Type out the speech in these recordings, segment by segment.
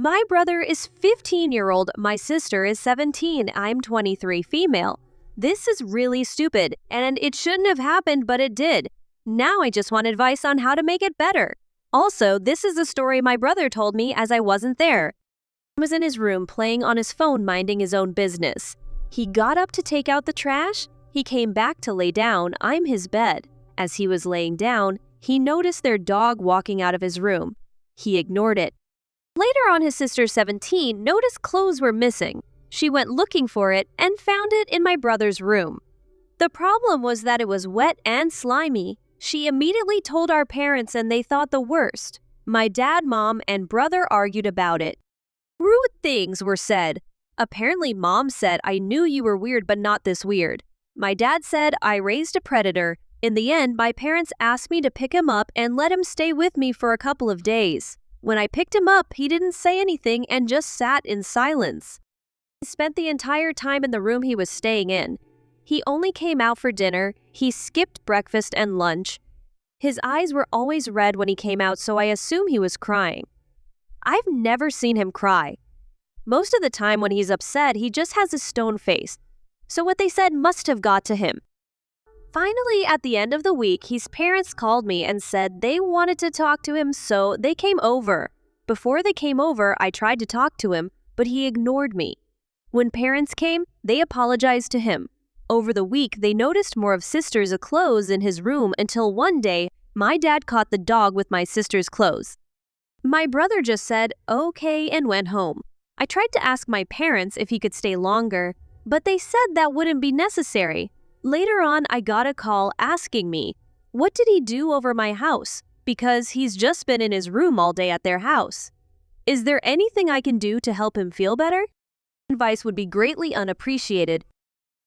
My brother is 15-year-old, my sister is 17, I'm 23 female. This is really stupid, and it shouldn't have happened, but it did. Now I just want advice on how to make it better. Also, this is a story my brother told me as I wasn't there. He was in his room playing on his phone minding his own business. He got up to take out the trash. He came back to lay down. I'm his bed. As he was laying down, he noticed their dog walking out of his room. He ignored it. Later on, his sister 17 noticed clothes were missing. She went looking for it and found it in my brother's room. The problem was that it was wet and slimy. She immediately told our parents and they thought the worst. My dad, mom, and brother argued about it. Rude things were said. Apparently, mom said, "I knew you were weird, but not this weird." My dad said, "I raised a predator." In the end, my parents asked me to pick him up and let him stay with me for a couple of days. When I picked him up, he didn't say anything and just sat in silence. He spent the entire time in the room he was staying in. He only came out for dinner. He skipped breakfast and lunch. His eyes were always red when he came out, so I assume he was crying. I've never seen him cry. Most of the time when he's upset, he just has a stone face. So what they said must have got to him. Finally, at the end of the week, his parents called me and said they wanted to talk to him, so they came over. Before they came over, I tried to talk to him, but he ignored me. When parents came, they apologized to him. Over the week, they noticed more of sister's clothes in his room until one day, my dad caught the dog with my sister's clothes. My brother just said, "Okay," and went home. I tried to ask my parents if he could stay longer, but they said that wouldn't be necessary. Later on, I got a call asking me, what did he do over my house? Because he's just been in his room all day at their house. Is there anything I can do to help him feel better? Advice would be greatly unappreciated.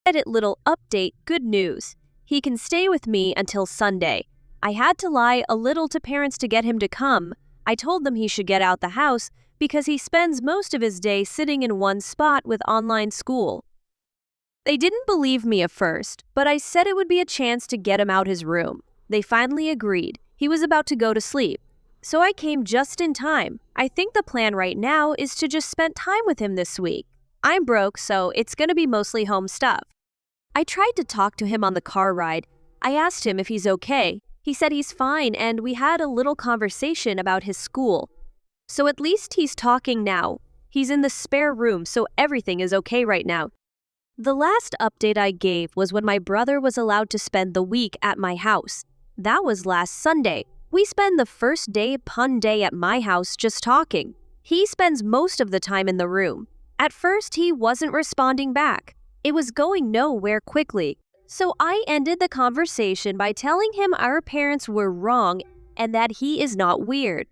Edit little update, good news. He can stay with me until Sunday. I had to lie a little to parents to get him to come. I told them he should get out the house because he spends most of his day sitting in one spot with online school. They didn't believe me at first, but I said it would be a chance to get him out his room. They finally agreed. He was about to go to sleep. So I came just in time. I think the plan right now is to just spend time with him this week. I'm broke, so it's gonna be mostly home stuff. I tried to talk to him on the car ride. I asked him if he's okay. He said he's fine, and we had a little conversation about his school. So at least he's talking now. He's in the spare room, so everything is okay right now. The last update I gave was when my brother was allowed to spend the week at my house. That was last Sunday. We spend the first day pun day at my house just talking. He spends most of the time in the room. At first, he wasn't responding back. It was going nowhere quickly. So I ended the conversation by telling him our parents were wrong and that he is not weird.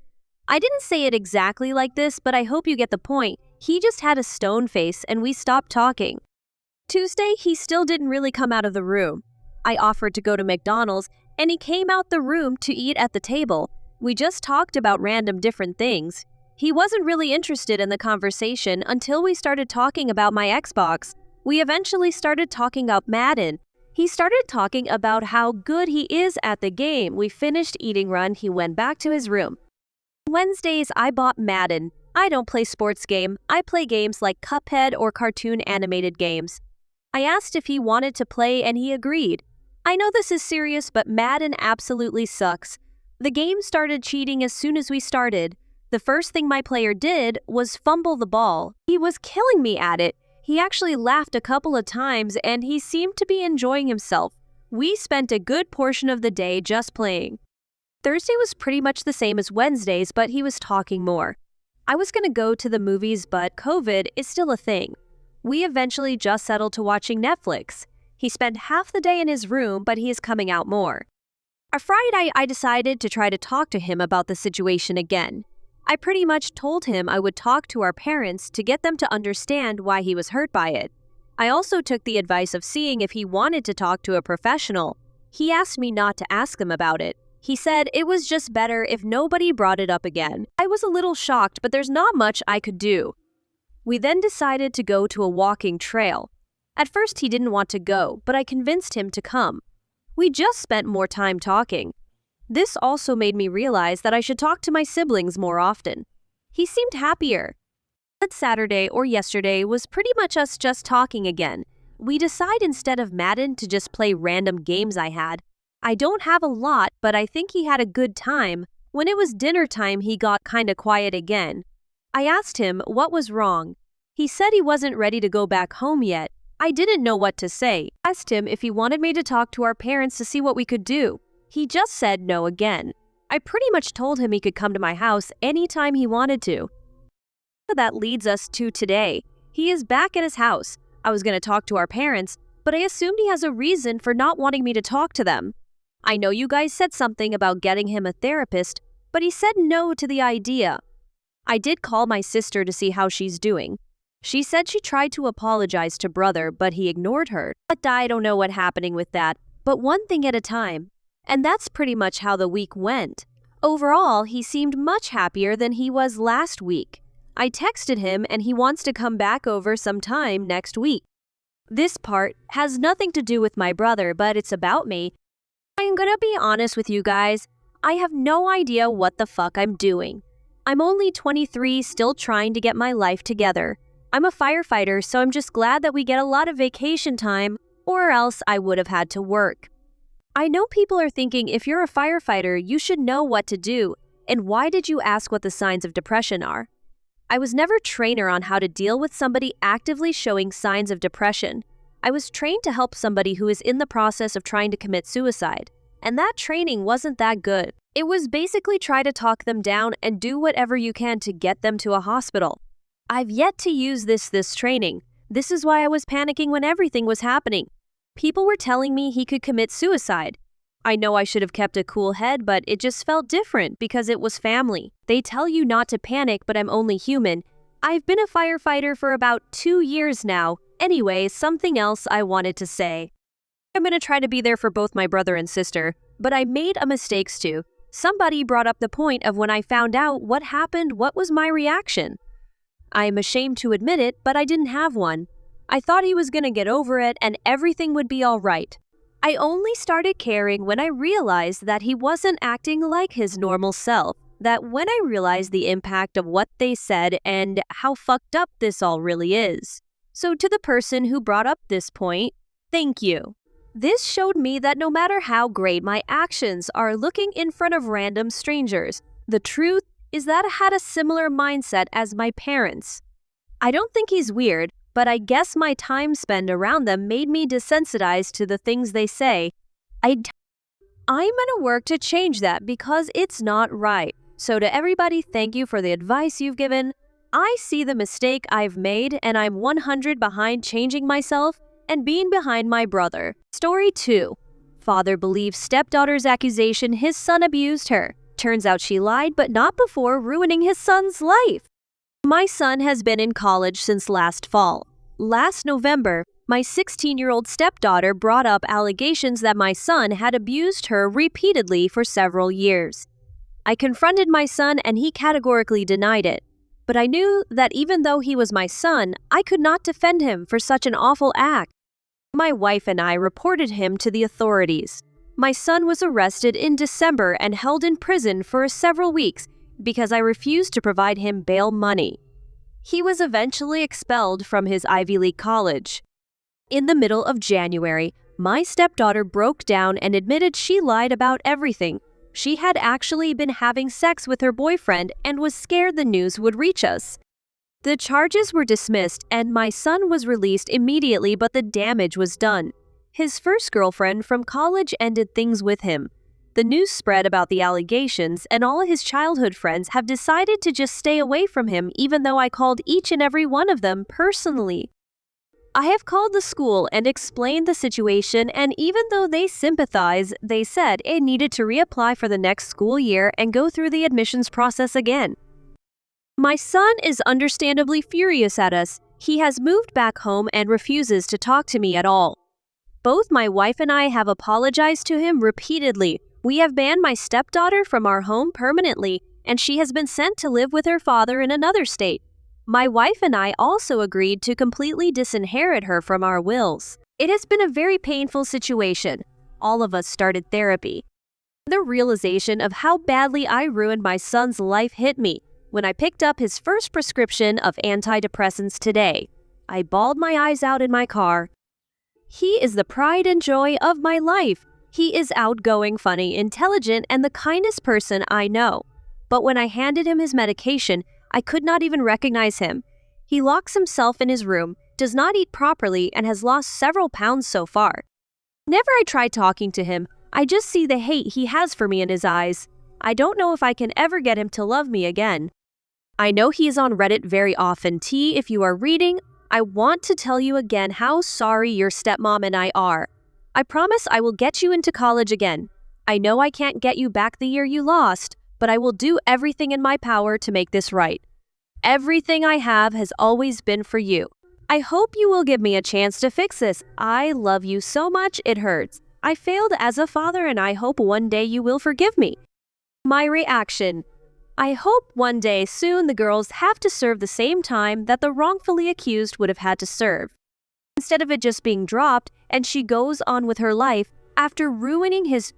I didn't say it exactly like this, but I hope you get the point. He just had a stone face and we stopped talking. Tuesday, he still didn't really come out of the room. I offered to go to McDonald's, and he came out the room to eat at the table. We just talked about random different things. He wasn't really interested in the conversation until we started talking about my Xbox. We eventually started talking about Madden. He started talking about how good he is at the game. We finished eating run, he went back to his room. Wednesdays, I bought Madden. I don't play sports game. I play games like Cuphead or cartoon animated games. I asked if he wanted to play and he agreed. I know this is serious, but Madden absolutely sucks. The game started cheating as soon as we started. The first thing my player did was fumble the ball. He was killing me at it. He actually laughed a couple of times and he seemed to be enjoying himself. We spent a good portion of the day just playing. Thursday was pretty much the same as Wednesdays, but he was talking more. I was gonna go to the movies, but COVID is still a thing. We eventually just settled to watching Netflix. He spent half the day in his room, but he is coming out more. On Friday, I decided to try to talk to him about the situation again. I pretty much told him I would talk to our parents to get them to understand why he was hurt by it. I also took the advice of seeing if he wanted to talk to a professional. He asked me not to ask them about it. He said it was just better if nobody brought it up again. I was a little shocked, but there's not much I could do. We then decided to go to a walking trail. At first he didn't want to go, but I convinced him to come. We just spent more time talking. This also made me realize that I should talk to my siblings more often. He seemed happier. That Saturday or yesterday was pretty much us just talking again. We decide instead of Madden to just play random games I had. I don't have a lot, but I think he had a good time. When it was dinner time, he got kinda quiet again. I asked him what was wrong. He said he wasn't ready to go back home yet. I didn't know what to say. I asked him if he wanted me to talk to our parents to see what we could do. He just said no again. I pretty much told him he could come to my house anytime he wanted to. That leads us to today. He is back at his house. I was going to talk to our parents, but I assumed he has a reason for not wanting me to talk to them. I know you guys said something about getting him a therapist, but he said no to the idea. I did call my sister to see how she's doing. She said she tried to apologize to brother, but he ignored her. But I don't know what's happening with that, but one thing at a time. And that's pretty much how the week went. Overall, he seemed much happier than he was last week. I texted him and he wants to come back over sometime next week. This part has nothing to do with my brother, but it's about me. I'm gonna be honest with you guys. I have no idea what the fuck I'm doing. I'm only 23, still trying to get my life together. I'm a firefighter, so I'm just glad that we get a lot of vacation time, or else I would have had to work. I know people are thinking if you're a firefighter, you should know what to do, and why did you ask what the signs of depression are? I was never trainer on how to deal with somebody actively showing signs of depression. I was trained to help somebody who is in the process of trying to commit suicide, and that training wasn't that good. It was basically try to talk them down and do whatever you can to get them to a hospital. I've yet to use this training. This is why I was panicking when everything was happening. People were telling me he could commit suicide. I know I should have kept a cool head, but it just felt different because it was family. They tell you not to panic, but I'm only human. I've been a firefighter for about 2 years now. Anyway, something else I wanted to say. I'm gonna try to be there for both my brother and sister, but I made a mistake too. Somebody brought up the point of when I found out what happened, what was my reaction? I'm ashamed to admit it, but I didn't have one. I thought he was gonna get over it and everything would be all right. I only started caring when I realized that he wasn't acting like his normal self, that when I realized the impact of what they said and how fucked up this all really is. So to the person who brought up this point, thank you. This showed me that no matter how great my actions are looking in front of random strangers, the truth is that I had a similar mindset as my parents. I don't think he's weird, but I guess my time spent around them made me desensitized to the things they say. I'm gonna work to change that because it's not right. So to everybody, thank you for the advice you've given. I see the mistake I've made and I'm 100 behind changing myself and being behind my brother. Story 2. Father believes stepdaughter's accusation his son abused her. Turns out she lied, but not before ruining his son's life. My son has been in college since last fall. Last November, my 16-year-old stepdaughter brought up allegations that my son had abused her repeatedly for several years. I confronted my son and he categorically denied it. But I knew that even though he was my son, I could not defend him for such an awful act. My wife and I reported him to the authorities. My son was arrested in December and held in prison for several weeks because I refused to provide him bail money. He was eventually expelled from his Ivy League college. In the middle of January, my stepdaughter broke down and admitted she lied about everything. She had actually been having sex with her boyfriend and was scared the news would reach us. The charges were dismissed and my son was released immediately, but the damage was done. His first girlfriend from college ended things with him. The news spread about the allegations and all his childhood friends have decided to just stay away from him even though I called each and every one of them personally. I have called the school and explained the situation, and even though they sympathize, they said it needed to reapply for the next school year and go through the admissions process again. My son is understandably furious at us. He has moved back home and refuses to talk to me at all. Both my wife and I have apologized to him repeatedly. We have banned my stepdaughter from our home permanently, and she has been sent to live with her father in another state. My wife and I also agreed to completely disinherit her from our wills. It has been a very painful situation. All of us started therapy. The realization of how badly I ruined my son's life hit me. when I picked up his first prescription of antidepressants today. I bawled my eyes out in my car. He is the pride and joy of my life. He is outgoing, funny, intelligent, and the kindest person I know. But when I handed him his medication, I could not even recognize him. He locks himself in his room, does not eat properly, and has lost several pounds so far. Whenever I try talking to him, I just see the hate he has for me in his eyes. I don't know if I can ever get him to love me again. I know he is on Reddit very often. T, if you are reading, I want to tell you again how sorry your stepmom and I are. I promise I will get you into college again. I know I can't get you back the year you lost, but I will do everything in my power to make this right. Everything I have has always been for you. I hope you will give me a chance to fix this. I love you so much, it hurts. I failed as a father and I hope one day you will forgive me. My reaction. I hope one day soon the girls have to serve the same time that the wrongfully accused would have had to serve. Instead of it just being dropped and she goes on with her life after ruining his